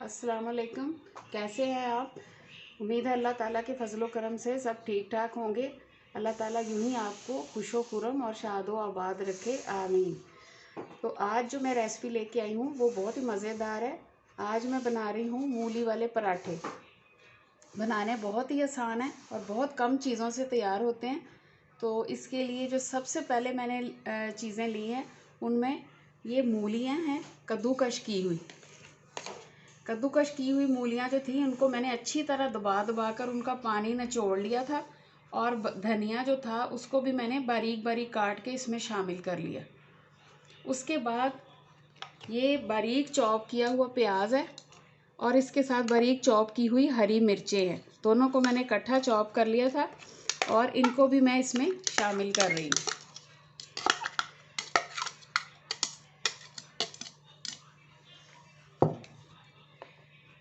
अस्सलाम वालेकुम। कैसे हैं आप? उम्मीद है अल्लाह ताला के फजलो करम से सब ठीक ठाक होंगे। अल्लाह ताला यूं ही आपको खुशो खुरम और शादो आबाद रखे, आमीन। तो आज जो मैं रेसिपी लेके आई हूँ वो बहुत ही मज़ेदार है। आज मैं बना रही हूँ मूली वाले पराठे। बनाने बहुत ही आसान है और बहुत कम चीज़ों से तैयार होते हैं। तो इसके लिए जो सबसे पहले मैंने चीज़ें ली हैं उनमें ये मूलियाँ हैं कद्दूकश की हुई। कद्दूकश की हुई मूलियाँ जो थी उनको मैंने अच्छी तरह दबा दबा कर उनका पानी निचोड़ लिया था। और धनिया जो था उसको भी मैंने बारीक बारीक काट के इसमें शामिल कर लिया। उसके बाद ये बारीक चॉप किया हुआ प्याज है और इसके साथ बारीक चॉप की हुई हरी मिर्चें हैं। दोनों को मैंने इकट्ठा चॉप कर लिया था और इनको भी मैं इसमें शामिल कर रही हूँ।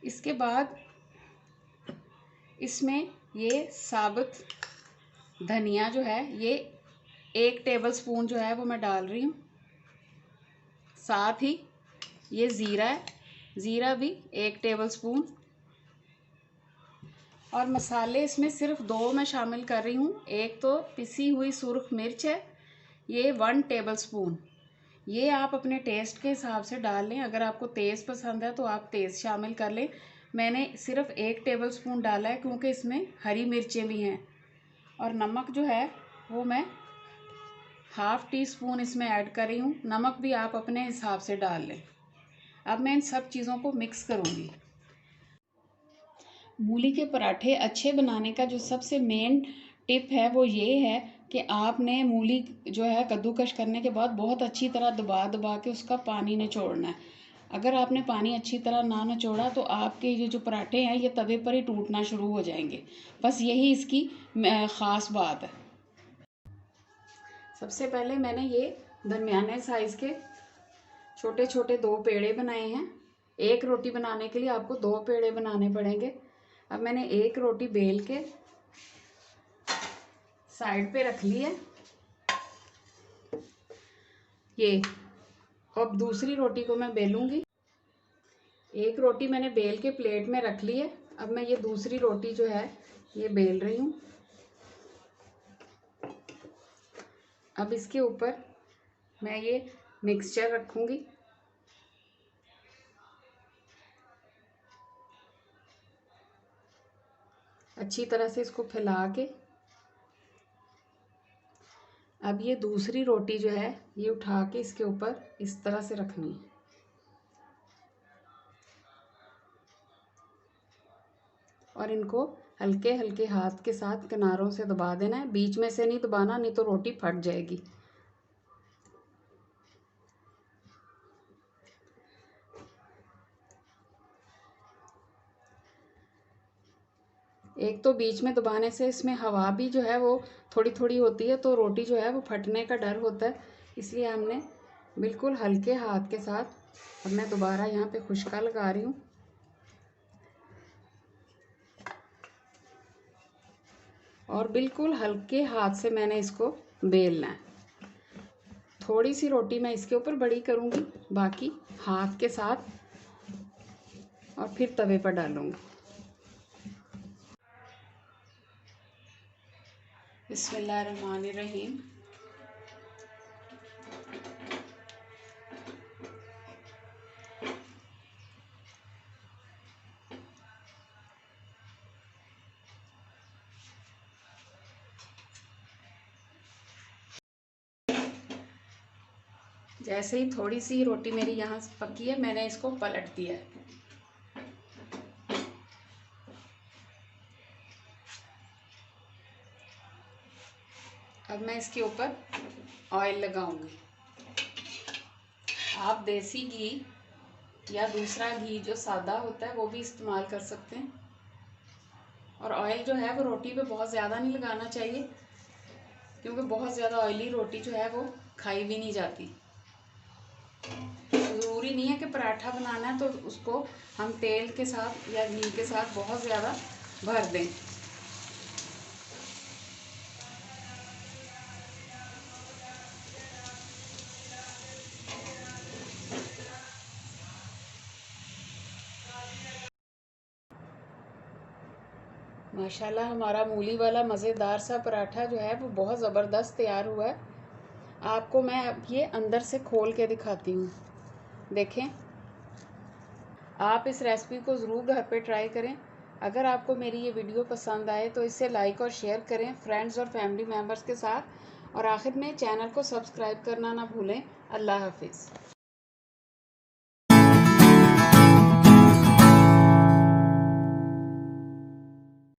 इसके बाद इसमें ये साबुत धनिया जो है ये 1 टेबलस्पून जो है वो मैं डाल रही हूँ। साथ ही ये ज़ीरा है, ज़ीरा भी 1 टेबलस्पून। और मसाले इसमें सिर्फ 2 मैं शामिल कर रही हूँ। एक तो पिसी हुई सुर्ख मिर्च है, ये 1 टेबलस्पून। ये आप अपने टेस्ट के हिसाब से डाल लें। अगर आपको तेज़ पसंद है तो आप तेज़ शामिल कर लें। मैंने सिर्फ 1 टेबलस्पून डाला है क्योंकि इसमें हरी मिर्चें भी हैं। और नमक जो है वो मैं ½ टीस्पून इसमें ऐड कर रही हूँ। नमक भी आप अपने हिसाब से डाल लें। अब मैं इन सब चीज़ों को मिक्स करूँगी। मूली के पराठे अच्छे बनाने का जो सबसे मेन टिप है वो ये है कि आपने मूली जो है कद्दूकश करने के बाद बहुत अच्छी तरह दबा दबा के उसका पानी निचोड़ना है। अगर आपने पानी अच्छी तरह ना निचोड़ा तो आपके ये जो पराठे हैं ये तवे पर ही टूटना शुरू हो जाएंगे। बस यही इसकी ख़ास बात है। सबसे पहले मैंने ये दरमियाने साइज़ के छोटे छोटे 2 पेड़े बनाए हैं। 1 रोटी बनाने के लिए आपको 2 पेड़े बनाने पड़ेंगे। अब मैंने 1 रोटी बेल के साइड पे रख ली है। ये अब दूसरी रोटी को मैं बेलूंगी। 1 रोटी मैंने बेल के प्लेट में रख ली है। अब मैं ये दूसरी रोटी जो है ये बेल रही हूँ। अब इसके ऊपर मैं ये मिक्सचर रखूंगी। अच्छी तरह से इसको फैला के अब ये दूसरी रोटी जो है ये उठा के इसके ऊपर इस तरह से रखनी है। और इनको हल्के हल्के हाथ के साथ किनारों से दबा देना है। बीच में से नहीं दबाना, नहीं तो रोटी फट जाएगी। एक तो बीच में दबाने से इसमें हवा भी जो है वो थोड़ी थोड़ी होती है तो रोटी जो है वो फटने का डर होता है। इसलिए हमने बिल्कुल हल्के हाथ के साथ अब मैं दोबारा यहाँ पे खुशका लगा रही हूँ। और बिल्कुल हल्के हाथ से मैंने इसको बेलना है। थोड़ी सी रोटी मैं इसके ऊपर बड़ी करूँगी, बाकी हाथ के साथ और फिर तवे पर डालूँगी। बिस्मिल्लाहिर्रहमानिर्रहीम। जैसे ही थोड़ी सी रोटी मेरी यहाँ पकी है मैंने इसको पलट दिया है। अब मैं इसके ऊपर ऑयल लगाऊंगी। आप देसी घी या दूसरा घी जो सादा होता है वो भी इस्तेमाल कर सकते हैं। और ऑयल जो है वो रोटी पे बहुत ज़्यादा नहीं लगाना चाहिए क्योंकि बहुत ज़्यादा ऑयली रोटी जो है वो खाई भी नहीं जाती। ज़रूरी नहीं है कि पराठा बनाना है तो उसको हम तेल के साथ या घी के साथ बहुत ज़्यादा भर दें। माशाल्लाह हमारा मूली वाला मज़ेदार सा पराठा जो है वो बहुत ज़बरदस्त तैयार हुआ है। आपको मैं अब ये अंदर से खोल के दिखाती हूँ। देखें, आप इस रेसिपी को ज़रूर घर पे ट्राई करें। अगर आपको मेरी ये वीडियो पसंद आए तो इसे लाइक और शेयर करें फ्रेंड्स और फैमिली मेम्बर्स के साथ, और आखिर में चैनल को सब्सक्राइब करना ना भूलें। अल्लाह हाफिज़।